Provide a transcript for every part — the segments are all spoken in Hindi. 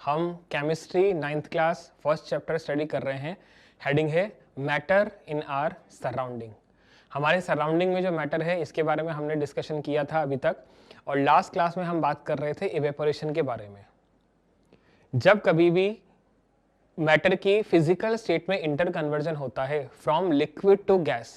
हम chemistry 9th class first chapter study कर रहे हैं। हेडिंग है मैटर इन आर सराउंडिंग। हमारे सराउंडिंग में जो मैटर है इसके बारे में हमने डिस्कशन किया था अभी तक, और लास्ट क्लास में हम बात कर रहे थे इवेपोरेशन के बारे में। जब कभी भी मैटर की फिजिकल स्टेट में इंटर कन्वर्जन होता है फ्रॉम लिक्विड टू गैस,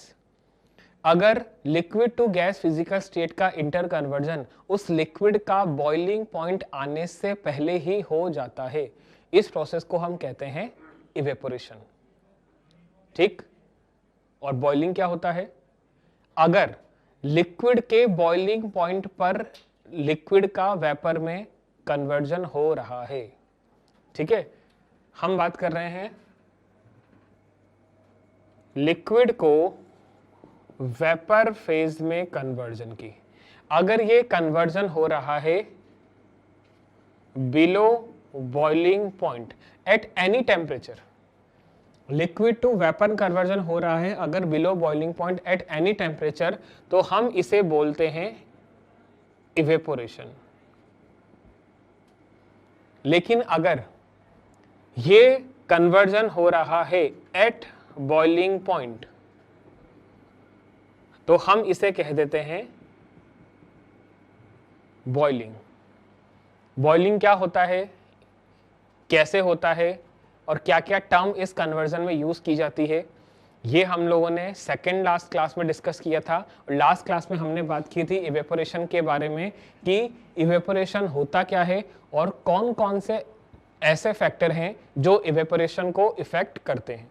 अगर liquid to gas physical state का इंटर कन्वर्जन उस लिक्विड का बॉइलिंग पॉइंट आने से पहले ही हो जाता है, इस प्रोसेस को हम कहते हैं इवेपोरेशन। ठीक, और बॉइलिंग क्या होता है? अगर लिक्विड के बॉइलिंग पॉइंट पर लिक्विड का वेपर में कन्वर्जन हो रहा है, ठीक है, हम बात कर रहे हैं लिक्विड को वेपर फेज में कन्वर्जन की। अगर ये कन्वर्जन हो रहा है below boiling point at any temperature, liquid to vapour conversion हो रहा है अगर below boiling point at any temperature, तो हम इसे बोलते हैं इवेपोरेशन। लेकिन अगर ये कन्वर्जन हो रहा है एट बॉइलिंग पॉइंट, तो हम इसे कह देते हैं बॉइलिंग। बॉइलिंग क्या होता है, कैसे होता है, और क्या क्या टर्म इस कन्वर्जन में यूज की जाती है, ये हम लोगों ने सेकेंड लास्ट क्लास में डिस्कस किया था। और लास्ट क्लास में हमने बात की थी इवेपोरेशन के बारे में कि इवेपोरेशन होता क्या है और कौन कौन से ऐसे फैक्टर हैं जो इवेपोरेशन को इफेक्ट करते हैं।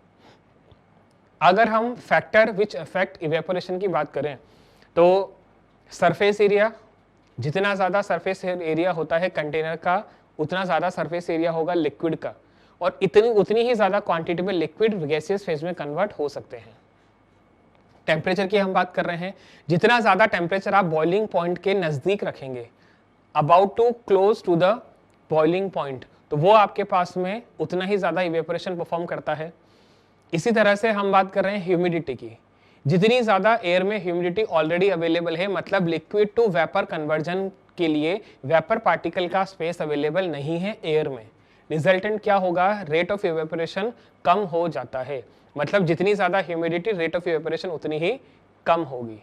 अगर हम फैक्टर विच अफेक्ट इवेपोरेशन की बात करें तो सरफेस एरिया, जितना ज़्यादा सरफेस एरिया होता है कंटेनर का उतना ज़्यादा सरफेस एरिया होगा लिक्विड का, और उतनी ही ज़्यादा क्वांटिटी में लिक्विड गैसियस फेज में कन्वर्ट हो सकते हैं। टेम्परेचर की हम बात कर रहे हैं, जितना ज़्यादा टेम्परेचर आप बॉइलिंग पॉइंट के नज़दीक रखेंगे, about to close to the boiling point, तो वो आपके पास में उतना ही ज़्यादा इवेपोरेशन परफॉर्म करता है। इसी तरह से हम बात कर रहे हैं ह्यूमिडिटी की। जितनी ज़्यादा एयर में ह्यूमिडिटी ऑलरेडी अवेलेबल है, मतलब लिक्विड टू वेपर कन्वर्जन के लिए वेपर पार्टिकल का स्पेस अवेलेबल नहीं है एयर में, रिजल्टेंट क्या होगा, रेट ऑफ इवेपोरेशन कम हो जाता है। मतलब जितनी ज़्यादा ह्यूमिडिटी, रेट ऑफ इवेपोरेशन उतनी ही कम होगी।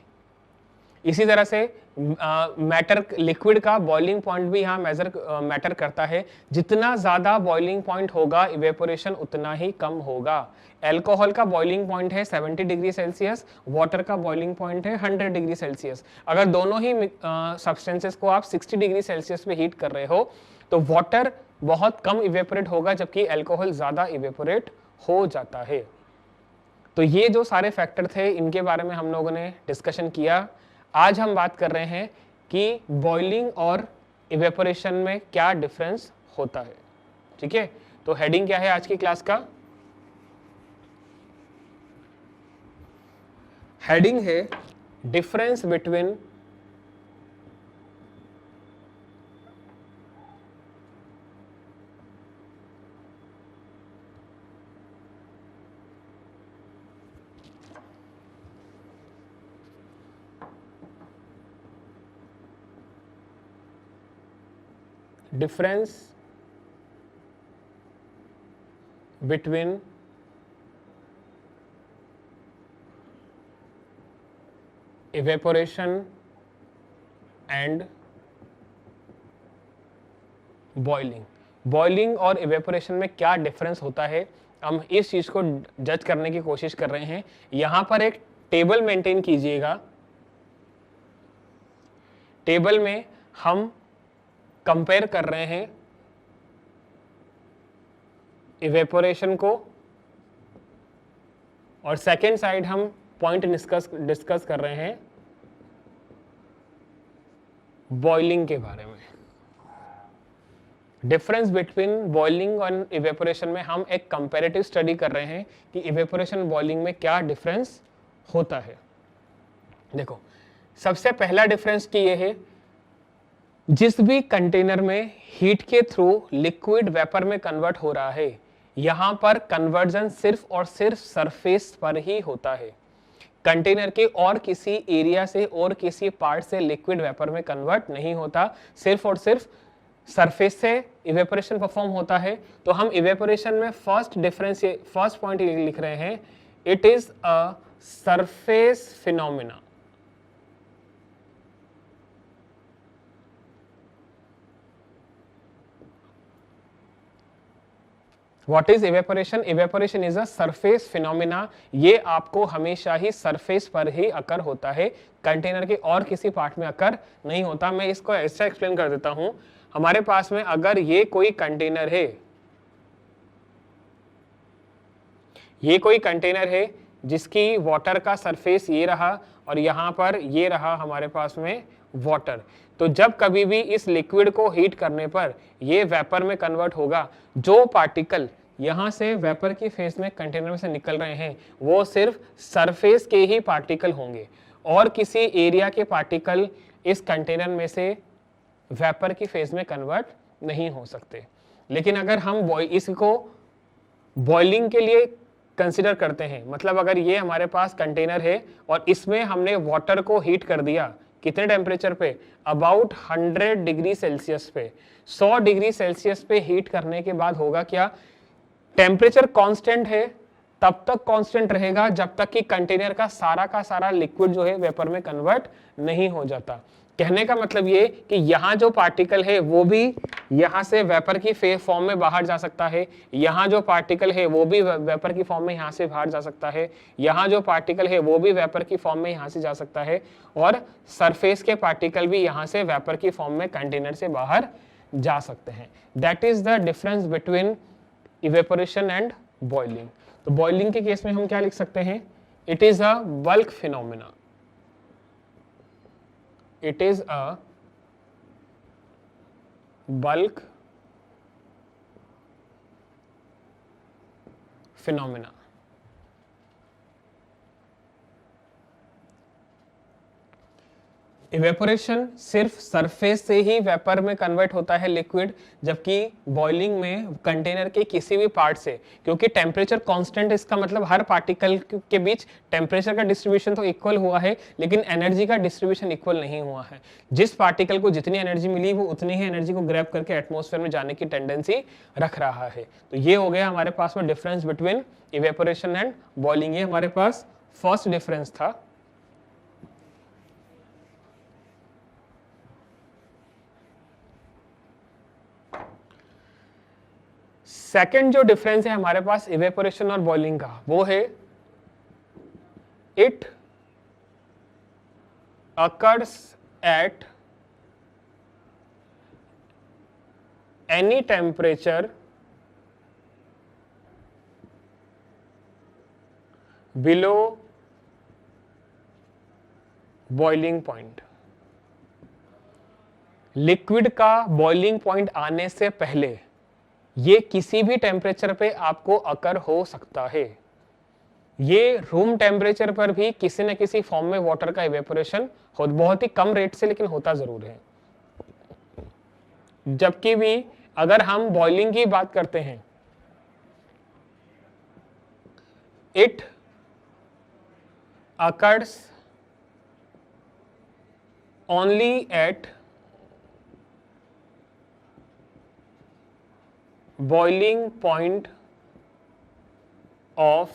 इसी तरह से मैटर लिक्विड का बॉइलिंग पॉइंट भी यहाँ मैटर करता है। जितना ज़्यादा बॉइलिंग पॉइंट होगा इवेपोरेशन उतना ही कम होगा। अल्कोहल का बॉइलिंग पॉइंट है 70 डिग्री सेल्सियस, वाटर का बॉइलिंग पॉइंट है 100 डिग्री सेल्सियस। अगर दोनों ही सब्सटेंसेस को आप 60 डिग्री सेल्सियस पे हीट कर रहे हो तो वाटर बहुत कम इवेपोरेट होगा, जबकि अल्कोहल ज़्यादा इवेपोरेट हो जाता है। तो ये जो सारे फैक्टर थे इनके बारे में हम लोगों ने डिस्कशन किया। आज हम बात कर रहे हैं कि बॉइलिंग और इवेपोरेशन में क्या डिफरेंस होता है। ठीक है, तो हेडिंग क्या है आज की क्लास का? हेडिंग है difference between evaporation and boiling. Boiling और इवेपोरेशन में क्या डिफरेंस होता है, हम इस चीज को जज करने की कोशिश कर रहे हैं। यहां पर एक टेबल मेंटेन कीजिएगा। टेबल में हम कंपेयर कर रहे हैं इवेपोरेशन को, और सेकेंड साइड हम पॉइंट डिस्कस कर रहे हैं बॉइलिंग के बारे में। डिफरेंस बिटवीन बॉइलिंग और इवेपोरेशन में हम एक कंपैरेटिव स्टडी कर रहे हैं कि इवेपोरेशन बॉइलिंग में क्या डिफरेंस होता है। देखो, सबसे पहला डिफरेंस की ये है, जिस भी कंटेनर में हीट के थ्रू लिक्विड वेपर में कन्वर्ट हो रहा है, यहां पर कन्वर्जन सिर्फ और सिर्फ सरफेस पर ही होता है। कंटेनर के और किसी एरिया से और किसी पार्ट से लिक्विड वेपर में कन्वर्ट नहीं होता, सिर्फ और सिर्फ सरफेस से इवेपोरेशन परफॉर्म होता है। तो हम इवेपोरेशन में फर्स्ट पॉइंट लिख रहे हैं, it is a surface phenomena. What is evaporation? Evaporation is a surface phenomena। ये आपको हमेशा ही सरफेस पर ही अकर होता है, कंटेनर के और किसी पार्ट में अकर नहीं होता। मैं इसको ऐसा एक्सप्लेन कर देता हूं। हमारे पास में अगर ये कोई कंटेनर है, ये कोई कंटेनर है जिसकी वाटर का सरफेस ये रहा और यहां पर ये रहा हमारे पास में वाटर, तो जब कभी भी इस लिक्विड को हीट करने पर ये वेपर में कन्वर्ट होगा। जो पार्टिकल यहां से वेपर की फेज में कंटेनर में से निकल रहे हैं वो सिर्फ सरफेस के ही पार्टिकल होंगे और किसी एरिया के पार्टिकल इस कंटेनर में से वेपर की फेज में कन्वर्ट नहीं हो सकते। लेकिन अगर हम इसको बॉइलिंग के लिए कंसिडर करते हैं, मतलब अगर ये हमारे पास कंटेनर है और इसमें हमने वाटर को हीट कर दिया, कितने टेम्परेचर पे? अबाउट 100 डिग्री सेल्सियस पे। 100 डिग्री सेल्सियस पे हीट करने के बाद होगा क्या? टेम्परेचर कांस्टेंट है, तब तक कांस्टेंट रहेगा जब तक कि कंटेनर का सारा लिक्विड जो है वेपर में कन्वर्ट नहीं हो जाता। कहने का मतलब ये कि यहाँ जो पार्टिकल है वो भी यहाँ से वेपर की फॉर्म में बाहर जा सकता है, यहाँ जो पार्टिकल है वो भी वेपर की फॉर्म में यहाँ से बाहर जा सकता है, यहाँ जो पार्टिकल है वो भी वेपर की फॉर्म में यहाँ से जा सकता है, और सरफेस के पार्टिकल भी यहाँ से वेपर की फॉर्म में कंटेनर से बाहर जा सकते हैं। That is the difference between evaporation and boiling. तो बॉइलिंग के केस में हम क्या लिख सकते हैं? It is a bulk phenomena. It is a bulk phenomena। Evaporation सिर्फ सरफेस से ही वेपर में कन्वर्ट होता है लिक्विड, जबकि बॉइलिंग में कंटेनर के किसी भी पार्ट से, क्योंकि टेम्परेचर कांस्टेंट, इसका मतलब हर पार्टिकल के बीच टेम्परेचर का डिस्ट्रीब्यूशन तो इक्वल हुआ है लेकिन एनर्जी का डिस्ट्रीब्यूशन इक्वल नहीं हुआ है। जिस पार्टिकल को जितनी एनर्जी मिली वो उतनी ही एनर्जी को ग्रैब करके एटमॉस्फेयर में जाने की टेंडेंसी रख रहा है। तो ये हो गया हमारे पास में difference between evaporation and boiling. ये हमारे पास फर्स्ट डिफरेंस था। सेकेंड जो डिफरेंस है हमारे पास इवेपोरेशन और बॉइलिंग का, वो है it occurs at any temperature below boiling point. Liquid का बॉइलिंग पॉइंट आने से पहले ये किसी भी टेम्परेचर पे आपको अकर हो सकता है। ये रूम टेम्परेचर पर भी किसी न किसी फॉर्म में वाटर का इवेपोरेशन हो, बहुत ही कम रेट से लेकिन होता जरूर है। जबकि भी अगर हम बॉइलिंग की बात करते हैं, it occurs only at boiling point of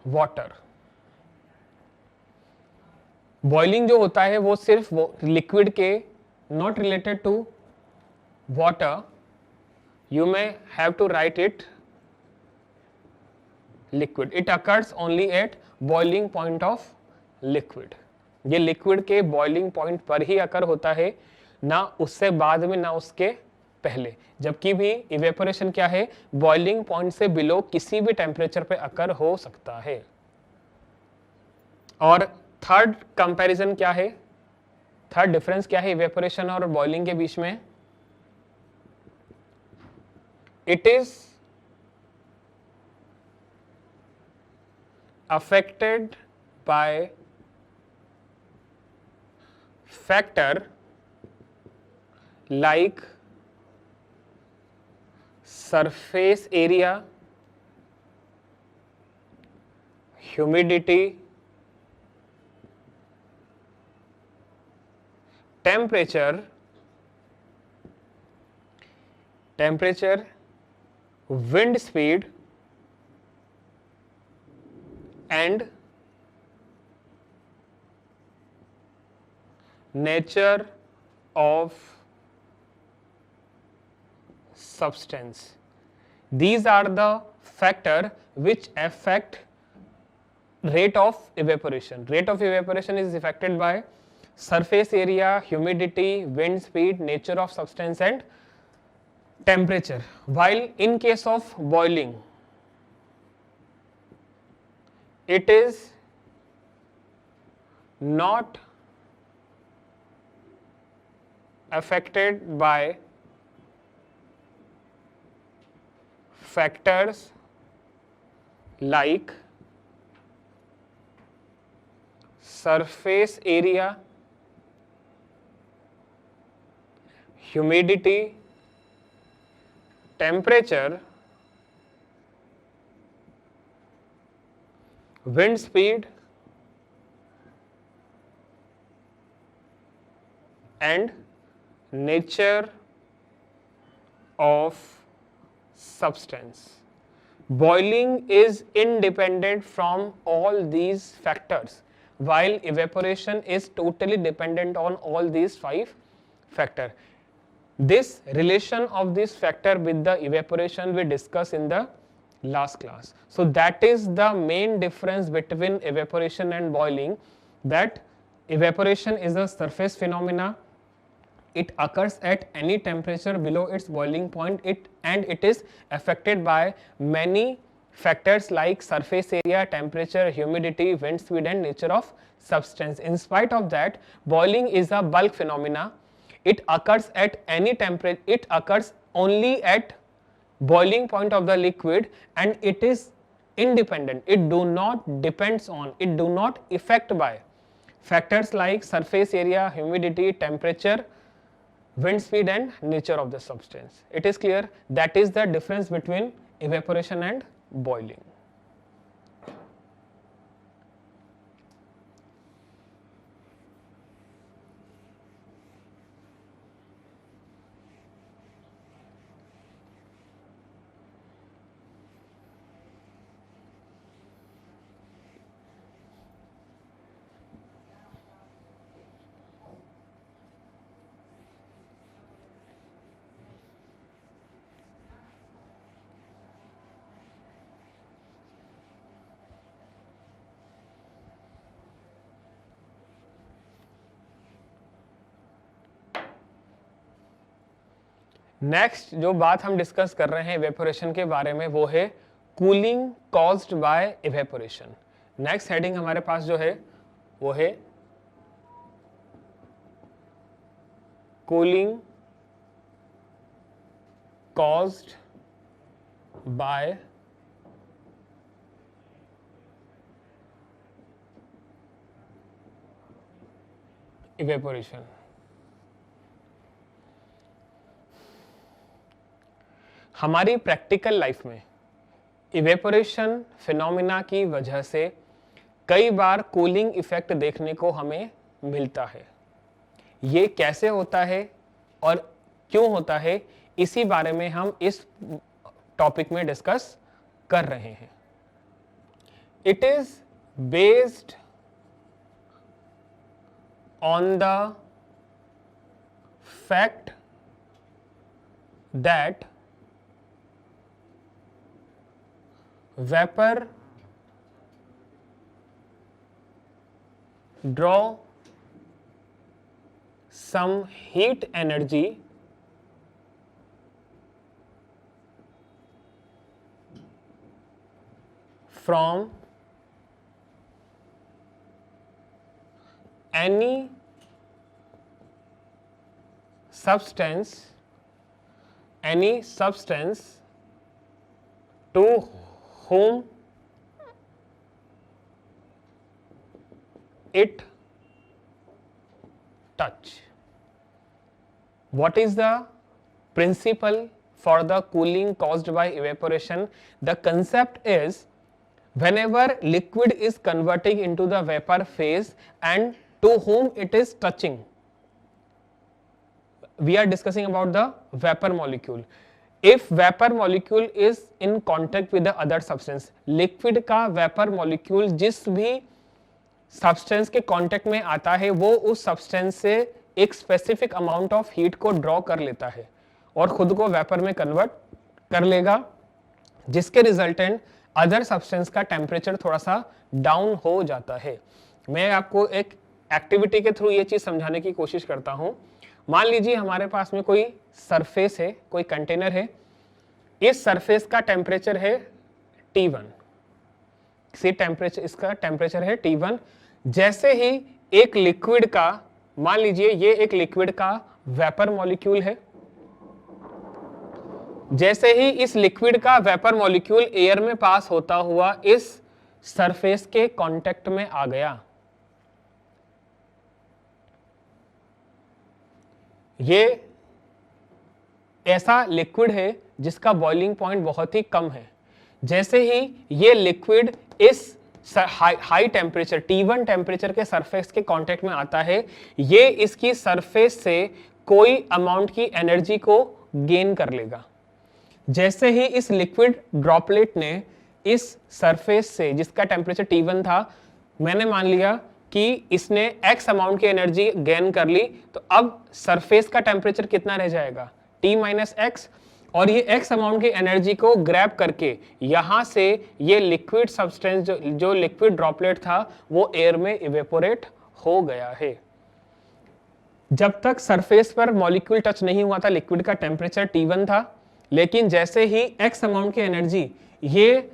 water। Boiling जो होता है वो सिर्फ लिक्विड के, not related to water, you may have to write it liquid. It occurs only at boiling point of liquid. ये लिक्विड के बॉइलिंग पॉइंट पर ही अकर होता है, ना उससे बाद में ना उसके पहले। जबकि भी इवेपोरेशन क्या है? बॉइलिंग पॉइंट से बिलो किसी भी टेम्परेचर पे अकर हो सकता है। और थर्ड कंपैरिजन क्या है? थर्ड डिफरेंस क्या है इवेपोरेशन और बॉइलिंग के बीच में? It is affected by factor like surface area, humidity, temperature, wind speed, and nature of substance. These are the factors which affect rate of evaporation. Rate of evaporation is affected by surface area, humidity, wind speed, nature of substance, and temperature. While in case of boiling, it is not affected by factors like surface area, humidity, temperature, wind speed, and nature of substance. Boiling is independent from all these factors, while evaporation is totally dependent on all these 5 factors. This relation of this factor with the evaporation we discussed in the last class. So that is the main difference between evaporation and boiling, that evaporation is a surface phenomena. It occurs at any temperature below its boiling point, and it is affected by many factors like surface area, temperature, humidity, wind speed, and nature of substance. In spite of that, boiling is a bulk phenomena. It occurs at any temperature, it occurs only at boiling point of the liquid, and it is independent. It do not depends on, it do not affect by factors like surface area, humidity, temperature, wind speed, and nature of the substance. It is clear? That is the difference between evaporation and boiling. Next जो बात हम डिस्कस कर रहे हैं इवेपोरेशन के बारे में वो है cooling caused by evaporation. Next heading हमारे पास जो है वो है कूलिंग कॉज्ड बाय इवेपोरेशन। हमारी प्रैक्टिकल लाइफ में इवेपोरेशन फिनोमिना की वजह से कई बार कूलिंग इफेक्ट देखने को हमें मिलता है। ये कैसे होता है और क्यों होता है, इसी बारे में हम इस टॉपिक में डिस्कस कर रहे हैं। It is based on the fact that vapor draw some heat energy from any substance to whom it touch. What is the principle for the cooling caused by evaporation? The concept is whenever liquid is converting into the vapor phase and to whom it is touching, we are discussing about the vapor molecule. If vapor molecule is in contact with the other substance, liquid का vapor molecule जिस भी substance के contact में आता है वो उस substance से एक specific amount of heat को draw कर लेता है और खुद को vapor में convert कर लेगा, जिसके रिजल्टेंट अदर सब्सटेंस का टेम्परेचर थोड़ा सा डाउन हो जाता है। मैं आपको एक एक्टिविटी के थ्रू ये चीज समझाने की कोशिश करता हूं। मान लीजिए हमारे पास में कोई सरफेस है, कोई कंटेनर है, इस सरफेस का टेम्परेचर है T1, इसका टेम्परेचर है T1। जैसे ही एक लिक्विड का, मान लीजिए ये एक लिक्विड का वेपर मॉलिक्यूल है, जैसे ही इस लिक्विड का वेपर मॉलिक्यूल एयर में पास होता हुआ इस सरफेस के कांटेक्ट में आ गया, ये ऐसा लिक्विड है जिसका बॉइलिंग पॉइंट बहुत ही कम है। जैसे ही ये लिक्विड इस हाई टेम्परेचर T1 टेम्परेचर के सरफेस के कांटेक्ट में आता है, ये इसकी सरफेस से कोई अमाउंट की एनर्जी को गेन कर लेगा। जैसे ही इस लिक्विड ड्रॉपलेट ने इस सरफेस से, जिसका टेम्परेचर T1 था, मैंने मान लिया कि इसने x अमाउंट की एनर्जी गेन कर ली, तो अब सरफेस का टेम्परेचर कितना रह जाएगा T माइनस एक्स, और ये x अमाउंट की एनर्जी को ग्रैब करके यहां से ये लिक्विड सब्सटेंस जो लिक्विड ड्रॉपलेट था वो एयर में इवेपोरेट हो गया है। जब तक सरफेस पर मॉलिक्यूल टच नहीं हुआ था, लिक्विड का टेम्परेचर T1 था, लेकिन जैसे ही x अमाउंट की एनर्जी ये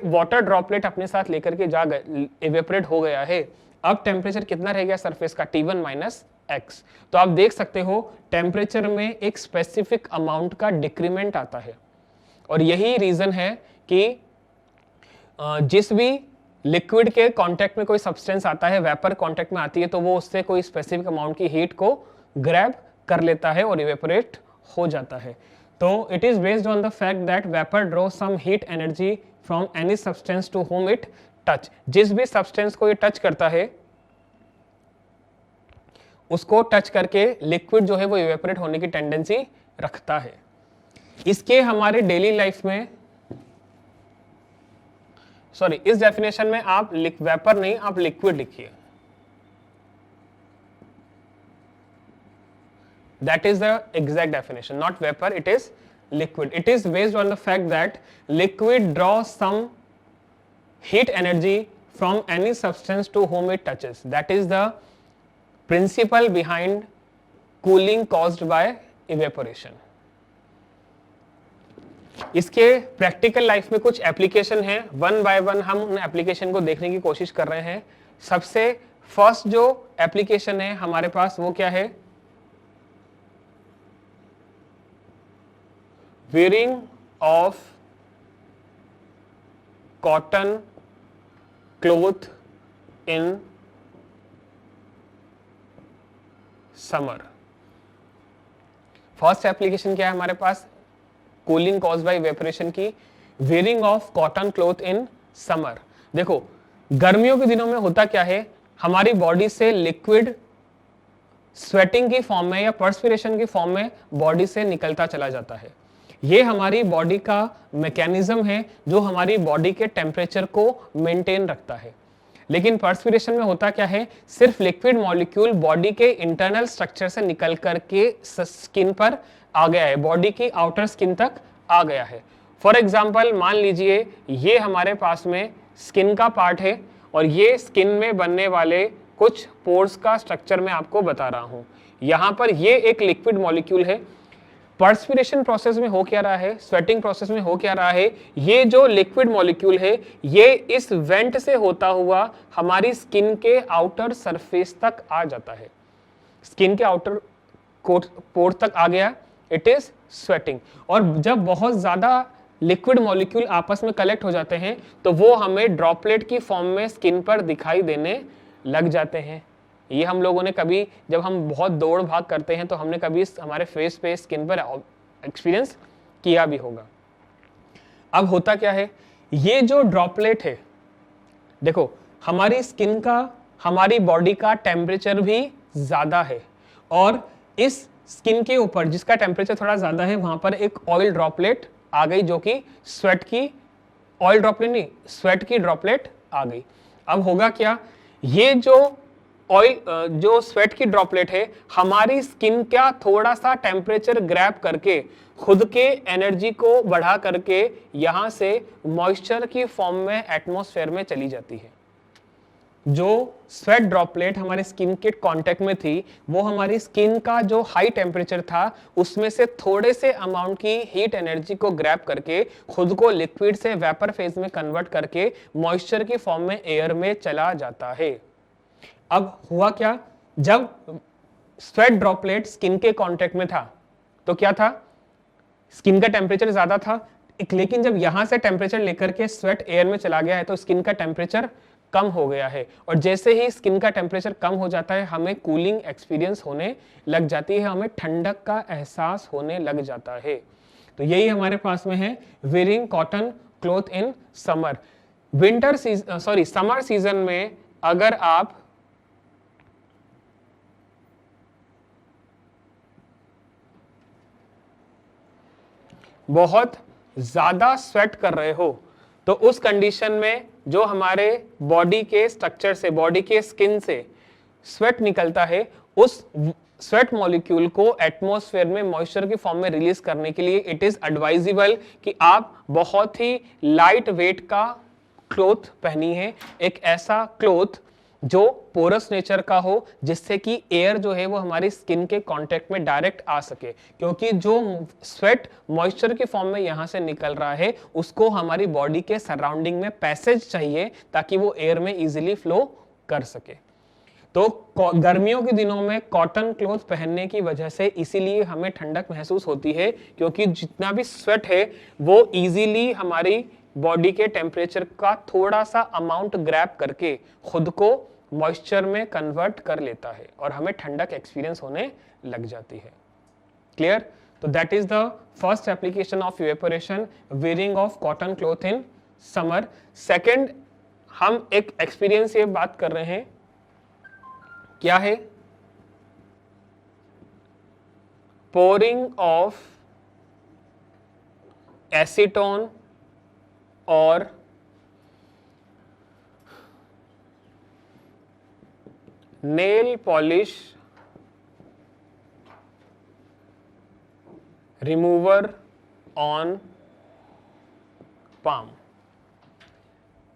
वाटर ड्रॉपलेट अपने साथ लेकर के जा गए, इवेपोरेट हो गया है, अब टेम्परेचर कितना रह गया सरफेस का T1 माइनस एक्स। तो आप देख सकते हो टेम्परेचर में एक स्पेसिफिक अमाउंट का डिक्रीमेंट आता है, और यही रीजन है कि जिस भी लिक्विड के कांटेक्ट में कोई सब्सटेंस आता है, वेपर कांटेक्ट में आती है, तो वो उससे कोई स्पेसिफिक अमाउंट की हीट को ग्रैब कर लेता है और इवेपोरेट हो जाता है। तो it is based on the fact that vapour draw some heat energy from any substance to whom it touch. जिस भी सब्सटेंस को ये टच करता है, उसको टच करके लिक्विड जो है वो इवेपोरेट होने की टेंडेंसी रखता है। इसके हमारे डेली लाइफ में, सॉरी, इस डेफिनेशन में आप वेपर नहीं, आप लिक्विड लिखिए। That is the exact definition, not vapor, it is liquid. It is based on the fact that liquid draws some heat energy from any substance to whom it touches. That is the principle behind cooling caused by evaporation. इसके प्रैक्टिकल लाइफ में कुछ एप्लीकेशन है, वन बाय वन हम उन एप्लीकेशन को देखने की कोशिश कर रहे हैं। सबसे फर्स्ट जो एप्लीकेशन है हमारे पास वो क्या है? wearing of cotton cloth in summer। First application क्या है हमारे पास कूलिंग कॉज बाय इवेपोरेशन की? Wearing of cotton cloth in summer. देखो गर्मियों के दिनों में होता क्या है, हमारी बॉडी से लिक्विड स्वेटिंग की फॉर्म में या पर्सपिरेशन की फॉर्म में बॉडी से निकलता चला जाता है। ये हमारी बॉडी का मैकेनिज्म है जो हमारी बॉडी के टेम्परेचर को मेंटेन रखता है। लेकिन पर्सपिरेशन में होता क्या है, सिर्फ लिक्विड मॉलिक्यूल बॉडी के इंटरनल स्ट्रक्चर से निकल करके स्किन पर आ गया है, बॉडी की आउटर स्किन तक आ गया है। फॉर एग्जाम्पल मान लीजिए ये हमारे पास में स्किन का पार्ट है और ये स्किन में बनने वाले कुछ पोर्स का स्ट्रक्चर मैं आपको बता रहा हूं। यहां पर ये एक लिक्विड मॉलिक्यूल है। पर्सपिरेशन प्रोसेस में हो क्या रहा है, स्वेटिंग प्रोसेस में हो क्या रहा है, ये जो लिक्विड मॉलिक्यूल है ये इस वेंट से होता हुआ हमारी स्किन के आउटर सरफेस तक आ जाता है। स्किन के आउटर पोर्ट तक आ गया, इट इज स्वेटिंग। और जब बहुत ज्यादा लिक्विड मॉलिक्यूल आपस में कलेक्ट हो जाते हैं तो वो हमें ड्रॉपलेट की फॉर्म में स्किन पर दिखाई देने लग जाते हैं। ये हम लोगों ने कभी, जब हम बहुत दौड़ भाग करते हैं तो हमने कभी हमारे फेस पे, स्किन पर एक्सपीरियंस किया भी होगा। अब होता क्या है, ये जो ड्रॉपलेट है, देखो हमारी स्किन का, हमारी बॉडी का टेम्परेचर भी ज्यादा है और इस स्किन के ऊपर जिसका टेम्परेचर थोड़ा ज्यादा है वहां पर एक ऑयल ड्रॉपलेट आ गई, जो कि स्वेट की, ऑयल ड्रॉपलेट नहीं, स्वेट की ड्रॉपलेट आ गई। अब होगा क्या, ये जो ऑयल, जो स्वेट की ड्रॉपलेट है, हमारी स्किन का थोड़ा सा टेम्परेचर ग्रैब करके खुद के एनर्जी को बढ़ा करके यहां से मॉइस्चर की फॉर्म में एटमॉस्फेयर में चली जाती है। जो स्वेट ड्रॉपलेट हमारे स्किन के कांटेक्ट में थी, वो हमारी स्किन का जो हाई टेम्परेचर था उसमें से थोड़े से अमाउंट की हीट एनर्जी को ग्रैब करके खुद को लिक्विड से वेपर फेज में कन्वर्ट करके मॉइस्चर की फॉर्म में एयर में चला जाता है। अब हुआ क्या, जब स्वेट ड्रॉपलेट स्किन के कांटेक्ट में था तो क्या था, स्किन का टेम्परेचर ज्यादा था, लेकिन जब यहां से टेम्परेचर लेकर के स्वेट एयर में चला गया है तो स्किन का टेम्परेचर कम हो गया है। और जैसे ही स्किन का टेम्परेचर कम हो जाता है हमें कूलिंग एक्सपीरियंस होने लग जाती है, हमें ठंडक का एहसास होने लग जाता है। तो यही हमारे पास में है wearing cotton cloth in summer. Summer season में अगर आप बहुत ज्यादा स्वेट कर रहे हो तो उस कंडीशन में जो हमारे बॉडी के स्ट्रक्चर से, बॉडी के स्किन से स्वेट निकलता है, उस स्वेट मॉलिक्यूल को एटमॉस्फेयर में मॉइस्चर की फॉर्म में रिलीज करने के लिए इट इज एडवाइजेबल कि आप बहुत ही लाइट वेट का क्लॉथ पहनिए, एक ऐसा क्लॉथ जो पोरस नेचर का हो, जिससे कि एयर जो है वो हमारी स्किन के कांटेक्ट में डायरेक्ट आ सके, क्योंकि जो स्वेट मॉइस्चर की फॉर्म में यहां से निकल रहा है उसको हमारी बॉडी के सराउंडिंग में पैसेज चाहिए ताकि वो एयर में इजीली फ्लो कर सके। तो गर्मियों के दिनों में कॉटन क्लॉथ पहनने की वजह से इसीलिए हमें ठंडक महसूस होती है, क्योंकि जितना भी स्वेट है वो इजीली हमारी बॉडी के टेम्परेचर का थोड़ा सा अमाउंट ग्रैब करके खुद को मॉइस्चर में कन्वर्ट कर लेता है और हमें ठंडक एक्सपीरियंस होने लग जाती है। क्लियर? तो that is the first application of evaporation, wearing of cotton cloth in summer. Second, हम एक एक्सपीरियंस ये बात कर रहे हैं, क्या है, पोरिंग ऑफ एसीटोन और nail polish remover on palm.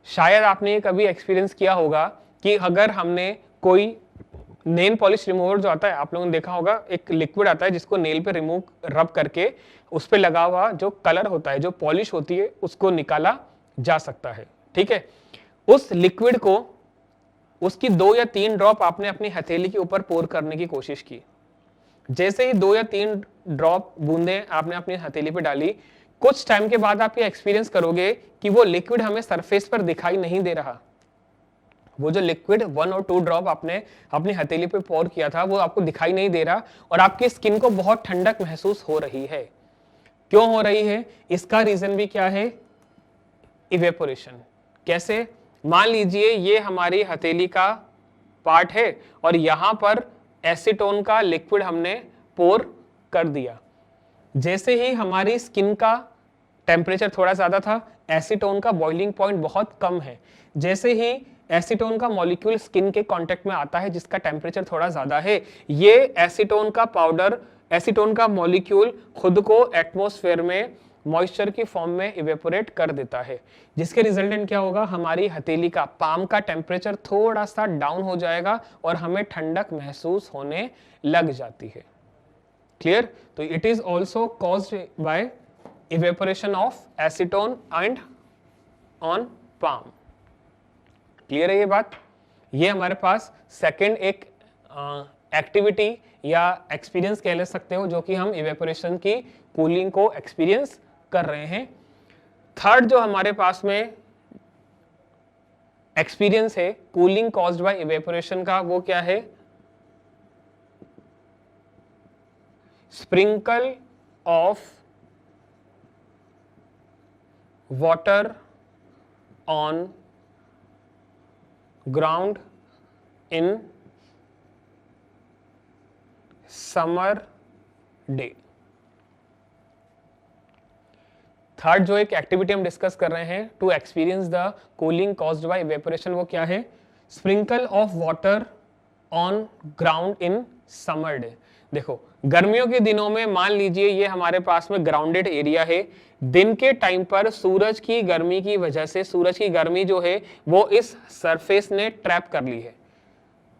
शायद आपने कभी एक्सपीरियंस किया होगा कि अगर हमने कोई नेल पॉलिश रिमूवर जो आता है, आप लोगों ने देखा होगा, एक लिक्विड आता है जिसको नेल पे रिमूव रब करके उस पे लगा हुआ जो कलर होता है, जो पॉलिश होती है, उसको निकाला जा सकता है। ठीक है, उस लिक्विड को, उसकी 2 या 3 ड्रॉप आपने अपनी हथेली के ऊपर पोर करने की कोशिश की। जैसे ही 2 या 3 ड्रॉप बूंदे आपने अपनी हथेली पे डाली, कुछ टाइम के बाद आप ये एक्सपीरियंस करोगे कि वो लिक्विड हमें सरफेस पर दिखाई नहीं दे रहा। वो जो लिक्विड 1 और 2 ड्रॉप आपने अपनी हथेली पे पोर किया था वो आपको दिखाई नहीं दे रहा और आपकी स्किन को बहुत ठंडक महसूस हो रही है। क्यों हो रही है? इसका रीजन भी क्या है? इवेपोरेशन। कैसे? मान लीजिए ये हमारी हथेली का पार्ट है और यहां पर एसीटोन का लिक्विड हमने पोर कर दिया। जैसे ही हमारी स्किन का टेम्परेचर थोड़ा ज्यादा था, एसीटोन का बॉइलिंग पॉइंट बहुत कम है, जैसे ही एसीटोन का मॉलिक्यूल स्किन के कांटेक्ट में आता है जिसका टेम्परेचर थोड़ा ज्यादा है, ये एसीटोन का पाउडर, एसीटोन का मॉलिक्यूल खुद को एटमॉस्फेयर में मॉइस्चर की फॉर्म में इवेपोरेट कर देता है, जिसके रिजल्टेंट क्या होगा? हमारी हथेली का, पाम का टेम्परेचर थोड़ा सा डाउन हो जाएगा और हमें ठंडक महसूस होने लग जाती है। क्लियर? तो it is also caused by evaporation of acetone and on palm. Clear है ये बात? ये हमारे पास सेकेंड एक एक्टिविटी या एक्सपीरियंस कह ले सकते हो जो कि हम इवेपोरेशन की कूलिंग को एक्सपीरियंस कर रहे हैं। थर्ड जो हमारे पास में एक्सपीरियंस है कूलिंग कॉज्ड बाय इवेपोरेशन का, वो क्या है? Sprinkle of water on ground in summer day. Third जो एक एक्टिविटी हम डिस्कस कर रहे हैं to experience the cooling caused by evaporation, वो क्या है? Sprinkle of water on ground in summer day. देखो गर्मियों के दिनों में मान लीजिए ये हमारे पास में ग्राउंडेड एरिया है, दिन के टाइम पर सूरज की गर्मी की वजह से सूरज की गर्मी जो है वो इस सरफेस ने ट्रैप कर ली है।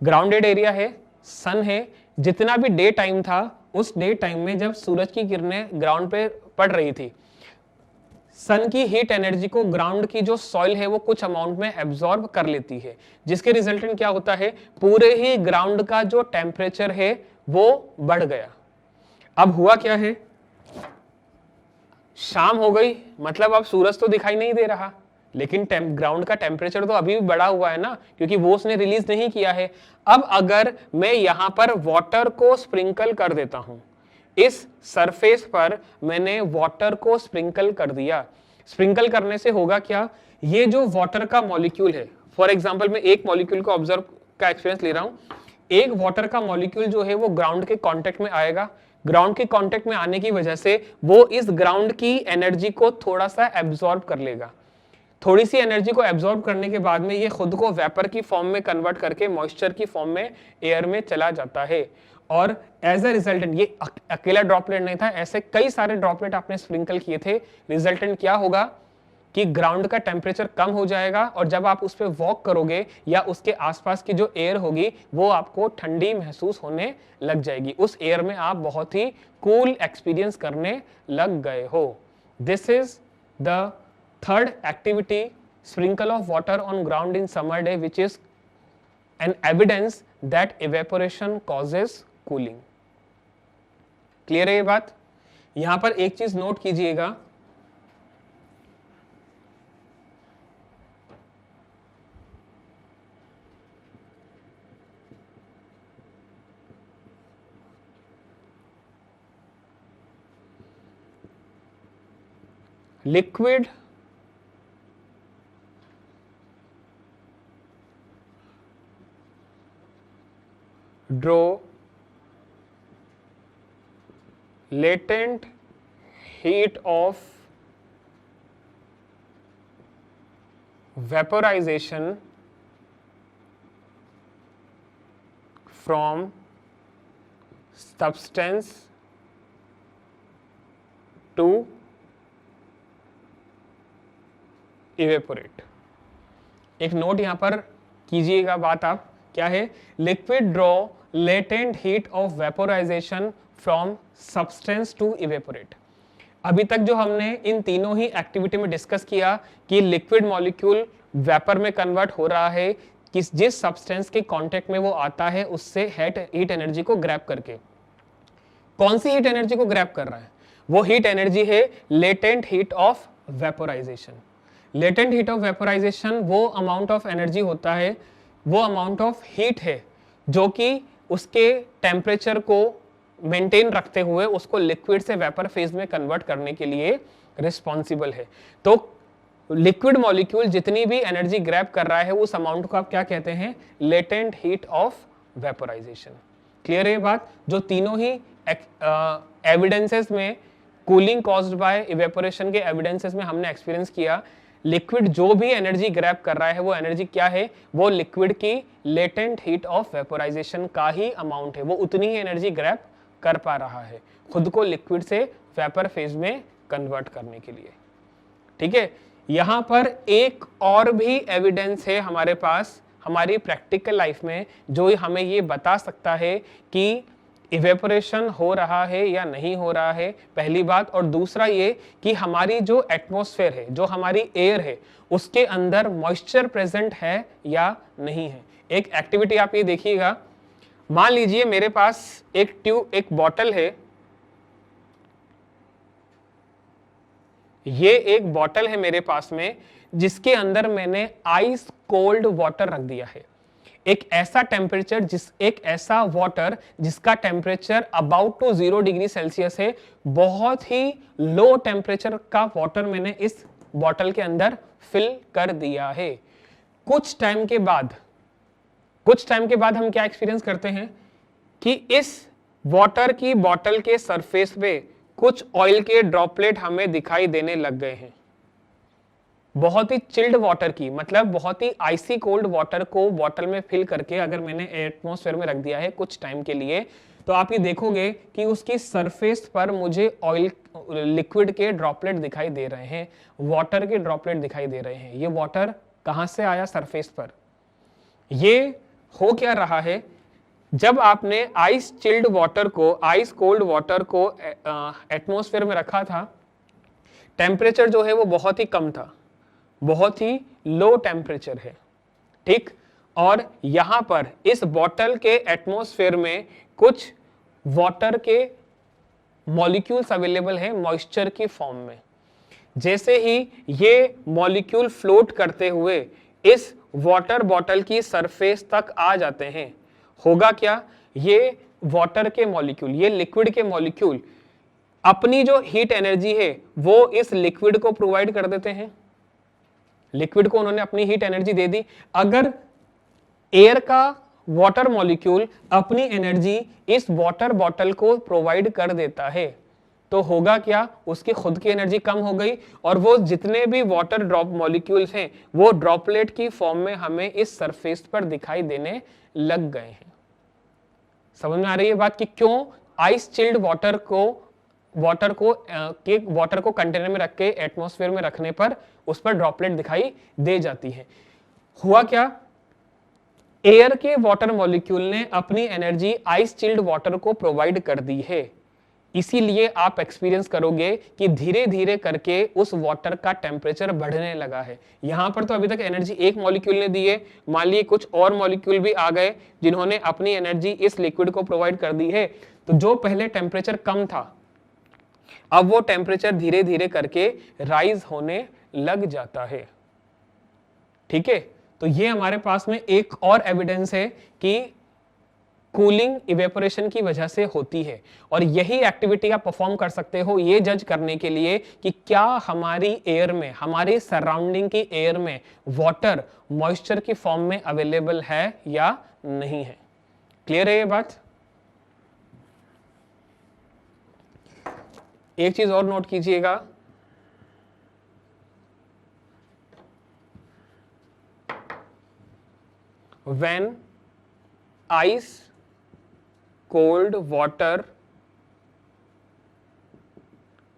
ग्राउंडेड एरिया है, सन है, जितना भी डे टाइम था उस डे टाइम में जब सूरज की किरणें ग्राउंड पे पड़ रही थी, सन की हीट एनर्जी को ग्राउंड की जो सॉइल है वो कुछ अमाउंट में एब्जॉर्ब कर लेती है, जिसके रिजल्टेंट क्या होता है? पूरे ही ग्राउंड का जो टेम्परेचर है वो बढ़ गया। अब हुआ क्या है? शाम हो गई, मतलब अब सूरज तो दिखाई नहीं दे रहा, लेकिन ग्राउंड का टेम्परेचर तो अभी भी बढ़ा हुआ है ना, क्योंकि वो उसने रिलीज नहीं किया है। अब अगर मैं यहां पर वाटर को स्प्रिंकल कर देता हूं, इस सरफेस पर मैंने वाटर को स्प्रिंकल कर दिया, स्प्रिंकल करने से होगा क्या? ये जो वाटर का मॉलिक्यूल है, फॉर एग्जांपल मैं एक मॉलिक्यूल को ऑब्जर्व का एक्सपीरियंस ले रहा हूं, एक वाटर का मॉलिक्यूल जो है वो ग्राउंड के कांटेक्ट में आएगा, ग्राउंड के कांटेक्ट में आने की वजह से वो इस ग्राउंड की एनर्जी को थोड़ा सा एब्जॉर्ब कर लेगा। थोड़ी सी एनर्जी को एब्जॉर्ब करने के बाद में ये खुद को वेपर की फॉर्म में कन्वर्ट करके मॉइस्चर की फॉर्म में एयर में चला जाता है, और एज अ रिजल्टेंट, ये अकेला ड्रॉपलेट नहीं था, ऐसे कई सारे ड्रॉपलेट आपने स्प्रिंकल किए थे। रिजल्टेंट क्या होगा कि ग्राउंड का टेम्परेचर कम हो जाएगा, और जब आप उस पर वॉक करोगे या उसके आसपास की जो एयर होगी वो आपको ठंडी महसूस होने लग जाएगी। उस एयर में आप बहुत ही कूल एक्सपीरियंस करने लग गए हो। This is the third activity, sprinkle of water on ground in summer day, which is an evidence that evaporation causes cooling. Clear है ये बात? यहां पर एक चीज नोट कीजिएगा, liquid draw latent heat of vaporization from substance to evaporate। एक नोट यहां पर कीजिएगा, बात आप क्या है? Liquid draw latent heat of vaporisation from substance to evaporate. अभी तक जो हमने इन तीनों ही एक्टिविटी में डिस्कस किया कि लिक्विड मॉलिक्यूल वेपर में कन्वर्ट हो रहा है, किस जिस सब्सटेंस के कांटेक्ट में वो आता है उससे हीट एनर्जी को ग्रैब करके। कौन सी हीट एनर्जी को ग्रैब कर रहा है? वो हीट एनर्जी है latent heat of vaporisation. Latent heat of vaporisation वो अमाउंट ऑफ एनर्जी होता है, वो अमाउंट ऑफ हीट है जो कि उसके टेम्परेचर को मेंटेन रखते हुए उसको लिक्विड से वेपर फेज में कन्वर्ट करने के लिए रिस्पॉन्सिबल है। तो लिक्विड मॉलिक्यूल जितनी भी एनर्जी ग्रैब कर रहा है उस अमाउंट को आप क्या कहते हैं? Latent heat of vaporisation. Clear है बात? जो तीनों ही एविडेंसेस में कूलिंग कॉज्ड बाय इवेपोरेशन के एविडेंसेस में हमने एक्सपीरियंस किया, लिक्विड जो भी एनर्जी ग्रैब कर रहा है वो एनर्जी क्या है? वो लिक्विड की लेटेंट हीट ऑफ वेपोराइजेशन का ही अमाउंट है, वो उतनी ही एनर्जी ग्रैब कर पा रहा है खुद को लिक्विड से वेपर फेज में कन्वर्ट करने के लिए। ठीक है, यहां पर एक और भी एविडेंस है हमारे पास हमारी प्रैक्टिकल लाइफ में जो हमें ये बता सकता है कि इवेपोरेशन हो रहा है या नहीं हो रहा है, पहली बात। और दूसरा ये कि हमारी जो एटमॉस्फेयर है, जो हमारी एयर है, उसके अंदर मॉइस्चर प्रेजेंट है या नहीं है। एक एक्टिविटी आप ये देखिएगा, मान लीजिए मेरे पास एक बॉटल है, ये एक बॉटल है मेरे पास में जिसके अंदर मैंने आइस कोल्ड वाटर रख दिया है। एक ऐसा टेम्परेचर एक ऐसा वाटर जिसका temperature about to 0 degree Celsius है, बहुत ही लो टेम्परेचर का वाटर मैंने इस बॉटल के अंदर फिल कर दिया है। कुछ टाइम के बाद हम क्या एक्सपीरियंस करते हैं कि इस वाटर की बॉटल के सरफेस पे कुछ ऑयल के ड्रॉपलेट हमें दिखाई देने लग गए हैं। बहुत ही चिल्ड वाटर की, मतलब बहुत ही आइसी कोल्ड वाटर को बॉटल में फिल करके अगर मैंने एटमॉस्फेयर में रख दिया है कुछ टाइम के लिए, तो आप ये देखोगे कि उसकी सरफेस पर मुझे ऑयल लिक्विड के ड्रॉपलेट दिखाई दे रहे हैं, वाटर के ड्रॉपलेट दिखाई दे रहे हैं। ये वाटर कहां से आया सरफेस पर? ये हो क्या रहा है, जब आपने आइस चिल्ड वाटर को, आइस कोल्ड वाटर को एटमॉस्फेयर में रखा था, टेम्परेचर जो है वो बहुत ही कम था, बहुत ही लो टेम्परेचर है, ठीक। और यहां पर इस बॉटल के एटमॉस्फेयर में कुछ वाटर के मॉलिक्यूल्स अवेलेबल हैं मॉइस्चर की फॉर्म में। जैसे ही ये मॉलिक्यूल फ्लोट करते हुए इस वाटर बॉटल की सरफेस तक आ जाते हैं, होगा क्या, ये वाटर के मॉलिक्यूल, ये लिक्विड के मॉलिक्यूल अपनी जो हीट एनर्जी है वो इस लिक्विड को प्रोवाइड कर देते हैं। लिक्विड को उन्होंने अपनी हीट एनर्जी दे दी। अगर एयर का वाटर मॉलिक्यूल अपनी एनर्जी इस वाटर बॉटल को प्रोवाइड कर देता है, तो होगा क्या, उसकी खुद की एनर्जी कम हो गई और वो जितने भी वाटर ड्रॉप मॉलिक्यूल्स हैं वो ड्रॉपलेट की फॉर्म में हमें इस सरफेस पर दिखाई देने लग गए हैं। समझ में आ रही है बात कि क्यों आइस चिल्ड वाटर को कंटेनर में रख के एटमॉस्फेयर में रखने पर उस पर ड्रॉपलेट दिखाई दे जाती है। हुआ क्या, एयर के वाटर मॉलिक्यूल ने अपनी एनर्जी आइस चिल्ड वाटर को प्रोवाइड कर दी है, इसीलिए आप एक्सपीरियंस करोगे कि धीरे धीरे करके उस वाटर का टेम्परेचर बढ़ने लगा है। यहां पर तो अभी तक एनर्जी एक मॉलिक्यूल ने दी है, मान लीजिए कुछ और मॉलिक्यूल भी आ गए जिन्होंने अपनी एनर्जी इस लिक्विड को प्रोवाइड कर दी है, तो जो पहले टेम्परेचर कम था अब वो टेम्परेचर धीरे धीरे करके राइज होने लग जाता है, ठीक है। तो ये हमारे पास में एक और एविडेंस है कि कूलिंग इवेपोरेशन की वजह से होती है, और यही एक्टिविटी आप परफॉर्म कर सकते हो ये जज करने के लिए कि क्या हमारी एयर में, हमारी सराउंडिंग की एयर में वाटर मॉइस्चर की फॉर्म में अवेलेबल है या नहीं है। क्लियर है ये बात? एक चीज और नोट कीजिएगा, when ice cold water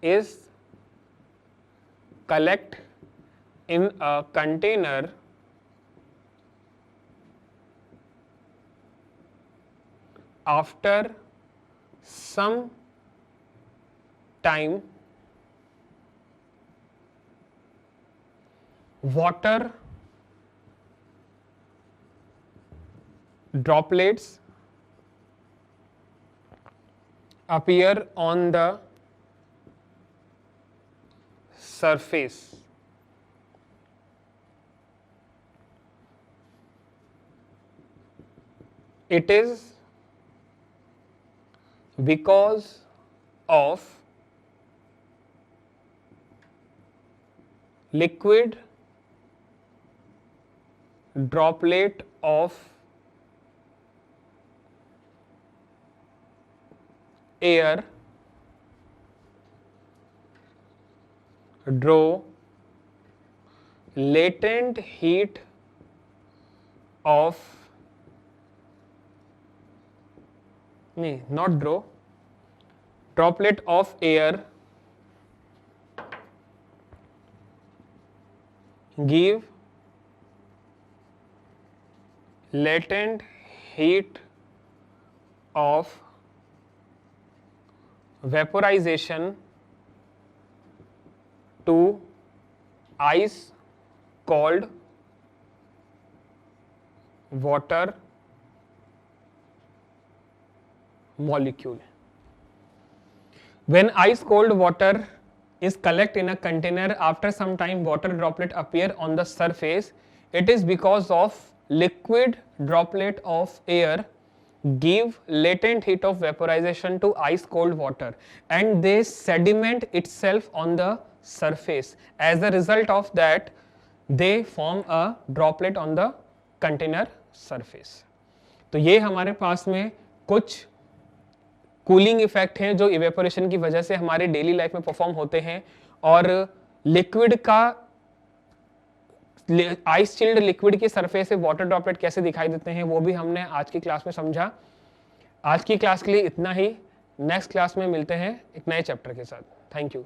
is collect in a container, after some time water droplets appear on the surface. It is because of liquid droplet of air draw latent heat of not draw, droplet of air give latent heat of vaporization to ice cold water molecule. When ice cold water is collect in a container, after some time water droplet appear on the surface, it is because of liquid droplet of air give latent heat of vaporization to ice cold water and they sediment itself on the surface. As a result of that they form a droplet on the container surface. तो ये हमारे पास में कुछ कूलिंग इफेक्ट हैं जो इवेपोरेशन की वजह से हमारे डेली लाइफ में परफॉर्म होते हैं, और लिक्विड का आइस चिल्ड लिक्विड की सरफेस से वाटर ड्रॉपलेट कैसे दिखाई देते हैं वो भी हमने आज की क्लास में समझा। आज की क्लास के लिए इतना ही। नेक्स्ट क्लास में मिलते हैं एक नए चैप्टर के साथ। Thank you.